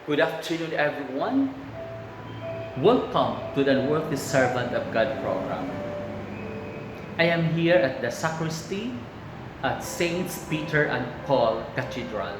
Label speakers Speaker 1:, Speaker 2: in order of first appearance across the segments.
Speaker 1: Good afternoon, everyone. Welcome to the Worthy Servant of God program. I am here at the sacristy at Saints Peter and Paul Cathedral.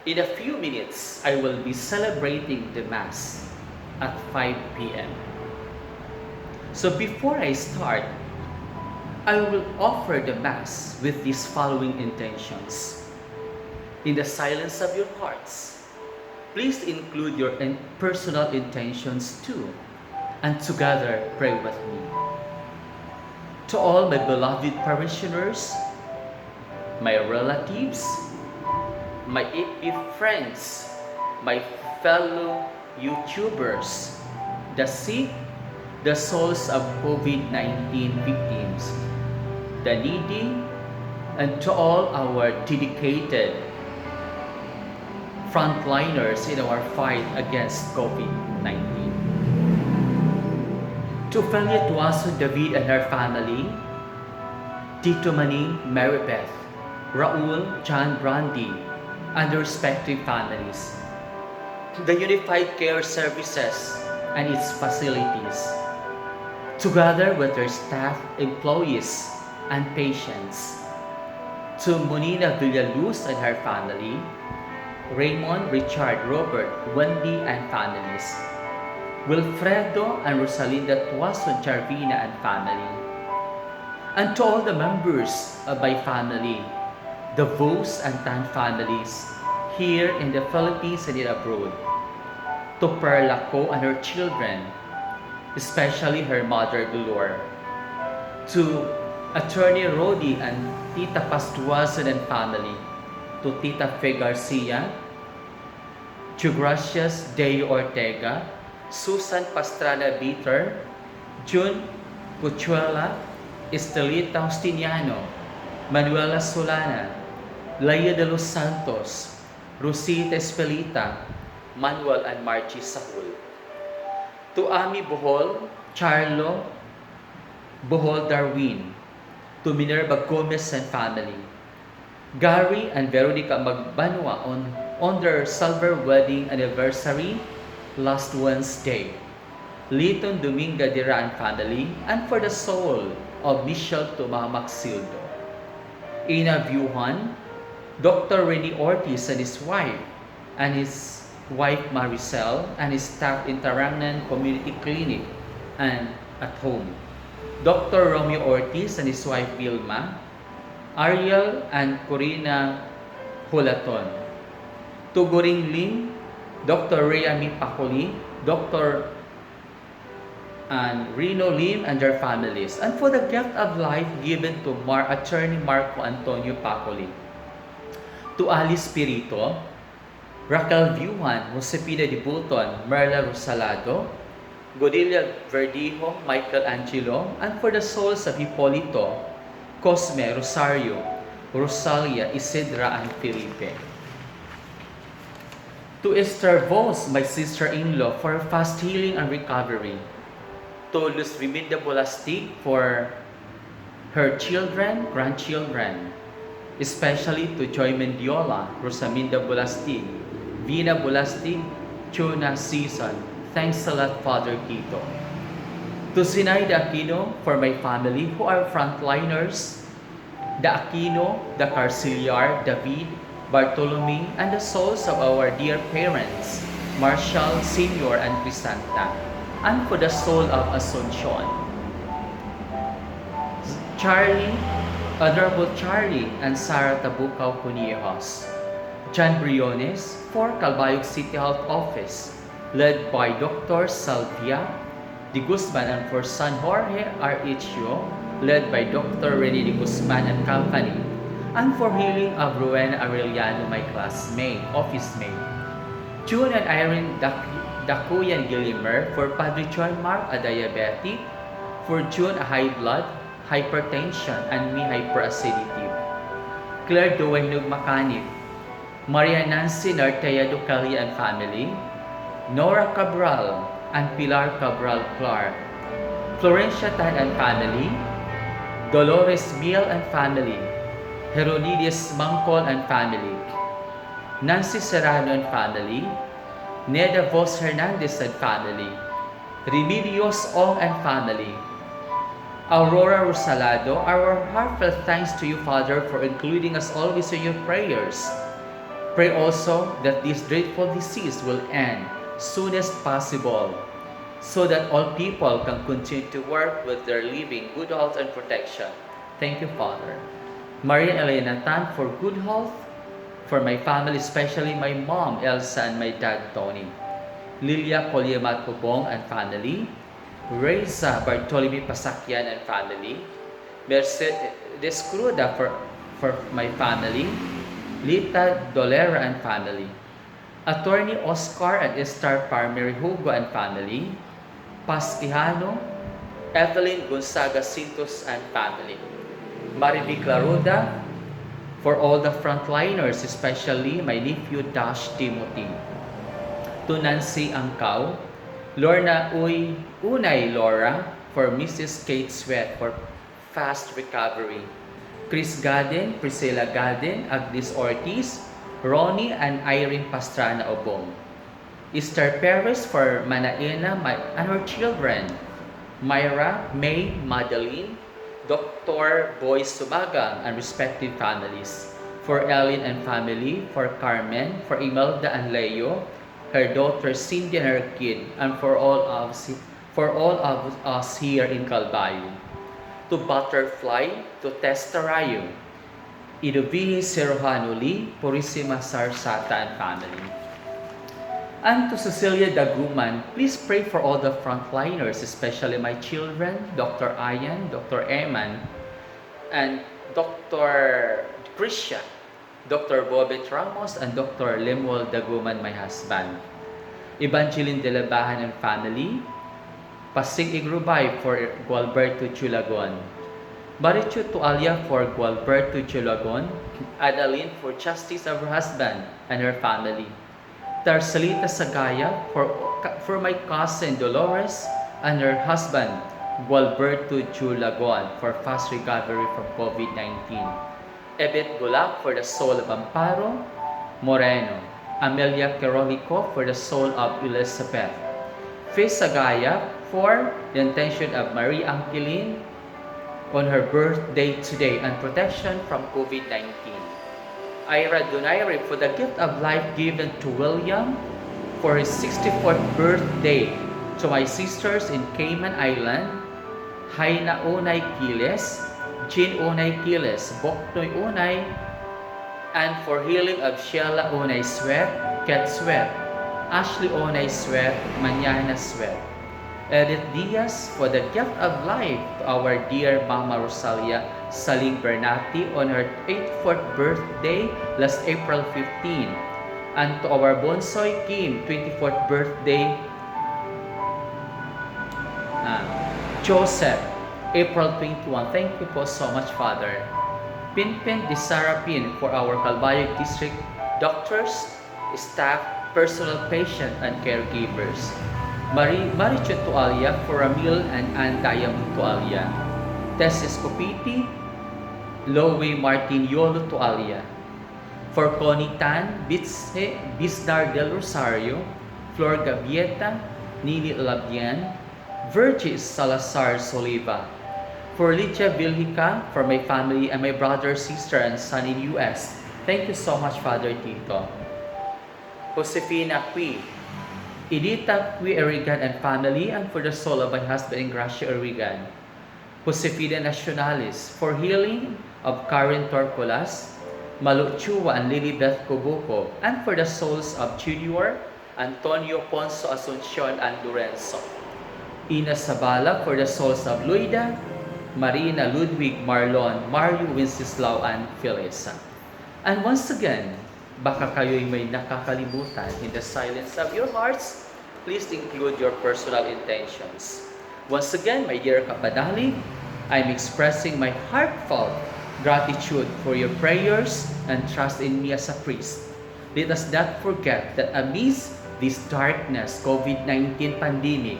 Speaker 1: In a few minutes, I will be celebrating the Mass at 5 p.m. So before I start, I will offer the Mass with these following intentions. In the silence of your hearts, please include your personal intentions too, and together pray with me. To all my beloved parishioners, my relatives, my EP friends, my fellow YouTubers, the sick, the souls of COVID-19 victims, the needy, and to all our dedicated frontliners in our fight against COVID-19. To Felia Tuaso David and her family, Tito Maning, Maribeth, Raul, John Brandy, and their respective families, the Unified Care Services and its facilities, together with their staff, employees, and patients, to Monina Villaluz and her family, Raymond, Richard, Robert, Wendy, and families, Wilfredo and Rosalinda Tuason Charvina and family, and to all the members of my family, the Vos and Tan families here in the Philippines and in abroad, to Perla Co and her children, especially her mother Dolor, to Attorney Rodi and Tita Pastuason and family, to Tita Fe Garcia, Gracias Deo Ortega, Susan Pastrana Bitter, June Puchuela, Estelita Justiniano, Manuela Solana, Laia de los Santos, Rosita Espelita, Manuel and Margie Sahul. To Ami Bohol, Charlo, Bohol Darwin, to Minerva Gomez and family, Gary and Veronica Magbanwa on their silver wedding anniversary last Wednesday, Liton Dominga Dira and family, and for the soul of Michelle Tomamaxildo. Ina Vuhan, Dr. Rene Ortiz and his wife Maricel, and his staff in Tarangan Community Clinic and at home. Dr. Romeo Ortiz and his wife Vilma, Ariel and Corina Hulaton. Tuguring Lim, Dr. Rayami Pacoli, Dr. and Rino Lim and their families, and for the gift of life given to Attorney Marco Antonio Pacoli. To Ali Spirito, Raquel Viuhan, Josepina de Bulton, Merla Rosalado, Godilia Verdijo, Michael Angelo, and for the souls of Hipolito, Cosme, Rosario, Rosalia, Isidra, and Felipe. To Esther Vos, my sister-in-law, for fast healing and recovery. To Luz Viminda Bolastig for her children, grandchildren, especially to Joy Mendiola, Rosaminda Bolastig, Vina Bolastig, Chuna Season. Thanks a lot, Father Tito. To Zinaida Aquino for my family who are frontliners, the Aquino, the Carcillar, David, Bartolome, and the souls of our dear parents, Marshall, Senior, and Crisanta, and for the soul of Asuncion. Charlie, Honorable Charlie, and Sarah Tabucaw Cunijos. John Briones for Calbayog City Health Office, led by Dr. Salvia de Guzman, and for San Jorge RHO, led by Dr. Rene de Guzman and company, and for healing of Rowena Aureliano, my classmate, office mate. June and Irene Dakuyan Gillimer for Padre John Mark, a diabetic, for June a high blood, hypertension, and me hyperacidity. Claire Duenog Macanip, Maria Nancy Nartea Ducalia and family, Nora Cabral, and Pilar Cabral Clark, Florencia Tan and family, Dolores Miel and family, Heronides Mangkol and family, Nancy Serrano and family, Neda Vos Hernandez and family, Remedios Ong and family, Aurora Rosalado, our heartfelt thanks to you, Father, for including us always in your prayers. Pray also that this dreadful disease will end soonest possible, so that all people can continue to work with their living, good health and protection. Thank you, Father. Maria Elena Tan for good health, for my family, especially my mom, Elsa, and my dad, Tony. Lilia Coliemat Ubong and family. Reza Bartolome Pasakyan and family. Mercedes Cruda for my family. Lita Dolera and family. Attorney Oscar and Esther Parmery Hugo and family. Pastihano, Evelyn Gonzaga Sintos and family. Marivic Laruda, for all the frontliners, especially my nephew Dash Timothy. To Nancy Angkaw, Lorna Unay Laura, for Mrs. Kate Sweat for fast recovery. Chris Gaden, Priscilla Gaden, Agnes Ortiz, Ronnie and Irene Pastrana Obong. Esther Perez for Manaena and her children, Myra, May, Madeline, Dr. Boy Subagang and respective families. For Ellen and family, for Carmen, for Imelda and Leo, her daughter Cindy and her kid, and for all of us here in Calbayo. To Butterfly, to Testarayo, Idovihi Serohanuli, Purissima Sarsata and family. And to Cecilia Daguman, please pray for all the frontliners, especially my children, Dr. Ayan, Dr. Eman, and Dr. Krisha, Dr. Bobet Ramos, and Dr. Lemuel Daguman, my husband. Evangeline de la Bahan and family. Pasig Igrubay for Gualberto Chulagon. Marichu Tualia for Gualberto Chulagon. Adeline for justice of her husband and her family. Tarsalita Sagaya for my cousin Dolores and her husband Gualberto Chulagon for fast recovery from COVID-19. Ebet Gulak for the soul of Amparo Moreno. Amelia Kerolico for the soul of Elizabeth. Fiz Sagaya for the intention of Marie Angeline on her birthday today and protection from COVID-19. Ira Donaire for the gift of life given to William for his 64th birthday. To my sisters in Cayman Island, Haina Unay Quiles, Jean Unay Quiles, Boknoy Unay, and for healing of Sheila Unay Sweat, Ket Sweat, Ashley Unay Sweat, Manyana Sweat. Edith Diaz for the gift of life to our dear Mama Rosalia Saling Bernati on her 84th birthday last April 15, and to our Bonsoy Kim 24th birthday Joseph April 21. Thank you po so much, Father. Pinpin de Sarapin for our Calbayog District doctors, staff, personal patient, and caregivers. Marichu Tualia for Ramil and Antayam Tualia. Tessis Copiti, Lowe Martin Yolo Tualia. For Connie Tan, Bisnar del Rosario, Flor Gavieta, Nini Labian, Virgis Salazar Soliva. For Lidia Vilhica, for my family and my brother, sister, and son in US. Thank you so much, Father Tito. Josefina Cui, Edita Cui Erigan and family, and for the soul of my husband, Ingracia Erigan. Josefina Nacionalis, for healing of Karen Torcolas, Malu Chua and Lilibeth Cobuco, and for the souls of Junior, Antonio Ponso Asuncion, and Lorenzo. Ina Sabala for the souls of Luida, Marina Ludwig Marlon, Mario Wenceslao, and Felisa. And once again, baka kayo'y may nakakalimutan. In the silence of your hearts, please include your personal intentions. Once again, my dear Kapadali, I'm expressing my heartfelt gratitude for your prayers and trust in me as a priest. Let us not forget that amidst this darkness, COVID-19 pandemic,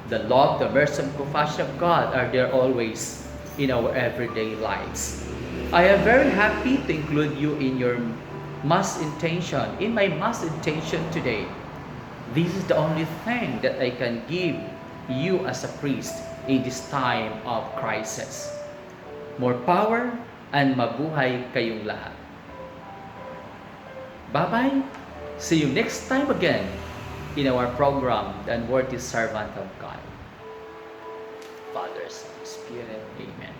Speaker 1: the love, the mercy, and compassion of God are there always in our everyday lives. I am very happy to include you in your Mass intention, in my Mass intention today. This is the only thing that I can give you as a priest in this time of crisis. More power and mabuhay kayong lahat. Bye-bye. See you next time again in our program, The Unworthy Servant of God. Father, Son, Spirit. Amen.